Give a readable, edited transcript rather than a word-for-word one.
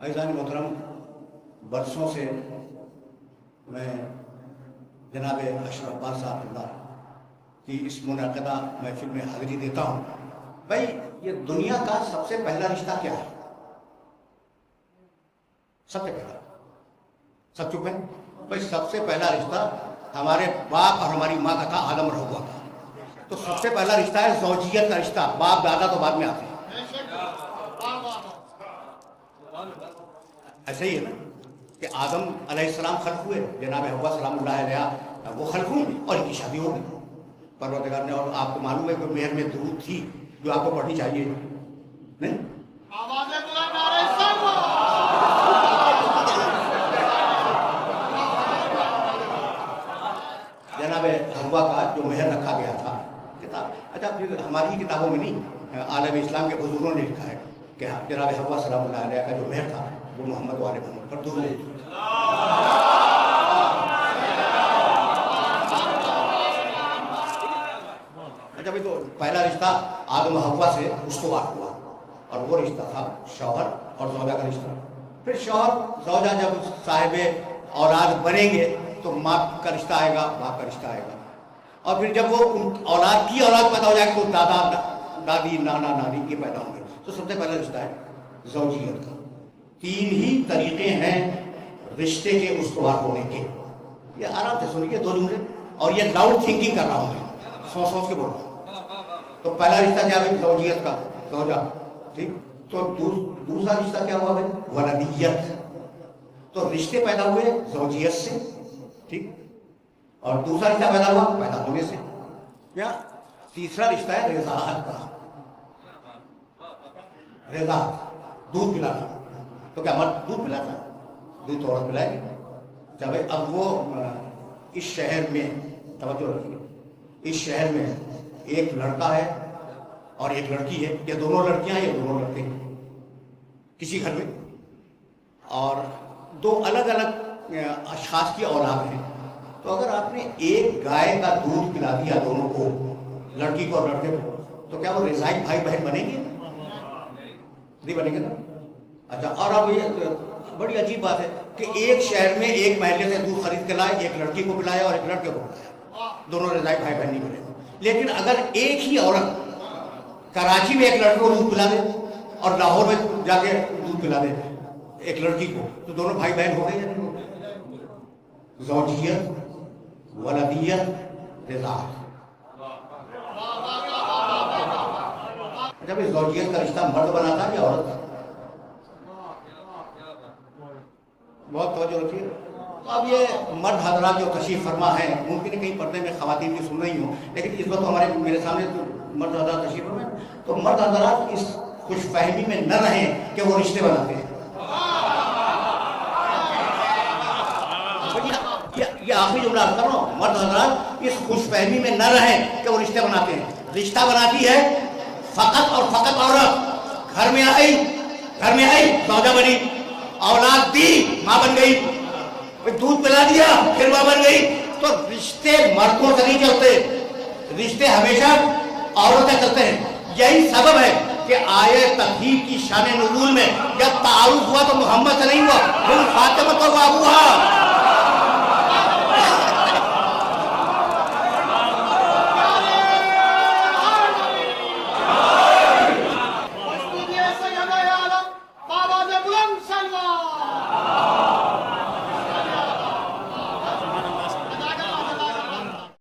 عزیزان محترم، برسوں سے میں جناب اشرف عباس صاحب اللہ کی اس منعقدہ محفل میں حاضری دیتا ہوں۔ بھائی، یہ دنیا کا سب سے پہلا رشتہ کیا ہے؟ سب سے پہلا، سب چپ ہیں بھائی، سب سے پہلا رشتہ ہمارے باپ اور ہماری ماں کا تھا، آدم اور حوا کا۔ تو سب سے پہلا رشتہ ہے زوجیت کا رشتہ، باپ دادا تو بعد میں آتے ہیں۔ ایسا ہی ہے نا کہ آدم علیہ السلام خلق ہوئے، جناب حوا سلام اللہ علیہ وہ خلق ہوئی اور ان کی شادی ہو گئی پروردگار نے۔ اور آپ کو معلوم ہے کہ مہر میں درود تھی جو آپ کو پڑھنی چاہیے، نہیں؟ جناب حوا کا جو مہر رکھا گیا تھا کتاب، اچھا پھر ہماری کتابوں میں نہیں، عالم اسلام کے بزرگوں نے لکھا ہے کہ جناب حوا سلام اللہ علیہ کا جو مہر تھا وہ محمد والے محمد پر درود۔ اچھا بھائی، تو پہلا رشتہ آدم و حوا سے استوار ہوا، اور وہ رشتہ تھا شوہر اور زوجہ کا رشتہ۔ پھر شوہر زوجہ جب صاحب اولاد بنیں گے تو ماں کا رشتہ آئے گا، باپ کا رشتہ آئے گا، اور پھر جب وہ اولاد کی اولاد پیدا ہو جائے گی تو دادا دادی نانا نانی یہ پیدا ہوں گے۔ تو سب سے پہلا رشتہ ہے زوجیت کا۔ تین ہی طریقے ہیں رشتے کے استوار ہونے کے۔ یہ آرام سے سنیے دو جملے، اور یہ لاؤڈ تھنکنگ کر رہا ہوں میں، سوچ کے بول رہا ہوں۔ تو پہلا رشتہ کیا ہے؟ زوجیت کا، زوجہ، ٹھیک۔ تو دوسرا رشتہ کیا ہوا بھائی؟ ولدیت۔ تو رشتے پیدا ہوئے زوجیت سے، ٹھیک، اور دوسرا رشتہ پیدا ہوا پیدا ہونے سے۔ کیا تیسرا رشتہ ہے رضاعت کا، رضاعت، دودھ پلانا۔ تو کیا مرد دودھ پلاتا ہے؟ دودھ تو عورت پلائے گی۔ جب اب وہ اس شہر میں، توجہ رکھیے، اس شہر میں ایک لڑکا ہے اور ایک لڑکی ہے، یا دونوں لڑکیاں ہیں یا دونوں لڑکے ہیں کسی گھر میں، اور دو الگ الگ اشخاص کی اولاد ہیں۔ تو اگر آپ نے ایک گائے کا دودھ پلا دیا دونوں کو، لڑکی کو اور لڑکے کو، تو کیا وہ رضاعی بھائی بہن بنیں گے؟ نہیں بنیں گے نا۔ اچھا، اور اب یہ بڑی عجیب بات ہے کہ ایک شہر میں ایک محلے سے دودھ خرید کے لائے، ایک لڑکی کو پلایا اور ایک لڑکے کو پلایا، دونوں رضاعی بھائی بہن نہیں بنے۔ لیکن اگر ایک ہی عورت کراچی میں ایک لڑکے کو دودھ پلا دے اور لاہور میں جا کے دودھ پلا دے ایک لڑکی کو، تو دونوں بھائی بہن ہو گئے یا نہیں ہو گئے؟ زوجیت، ولدیت، رضاعت۔ جب زوجیت کا رشتہ مرد بناتا ہے یا عورت؟ بہت توجہ رکھیے۔ اب یہ مرد حضرات جو تشریف فرما ہیں، ممکن ہے کہیں پردے میں خواتین کی سن رہی ہوں، لیکن اس وقت ہمارے میرے سامنے تو مرد حضرات تشریف فرما ہیں، تو مرد حضرات اس خوش فہمی میں نہ رہیں کہ وہ رشتے بناتے ہیں۔ یہ آخری جملہ کر رہا ہوں، مرد حضرات اس خوش فہمی میں نہ رہیں کہ وہ رشتے بناتے ہیں۔ رشتہ بناتی ہے فقط اور فقط عورت۔ گھر میں آئی زوجہ بنی، اولاد دی ماں بن گئی، دودھ پلا دیا پھر ماں بن گئی۔ تو رشتے مردوں سے نہیں چلتے، رشتے ہمیشہ عورتیں چلتے ہیں۔ یہی سبب ہے کہ آیے تطہیر کی شان نزول میں جب تعارف ہوا تو محمد سے نہیں ہوا، پھر فاطمہ تو ابوہا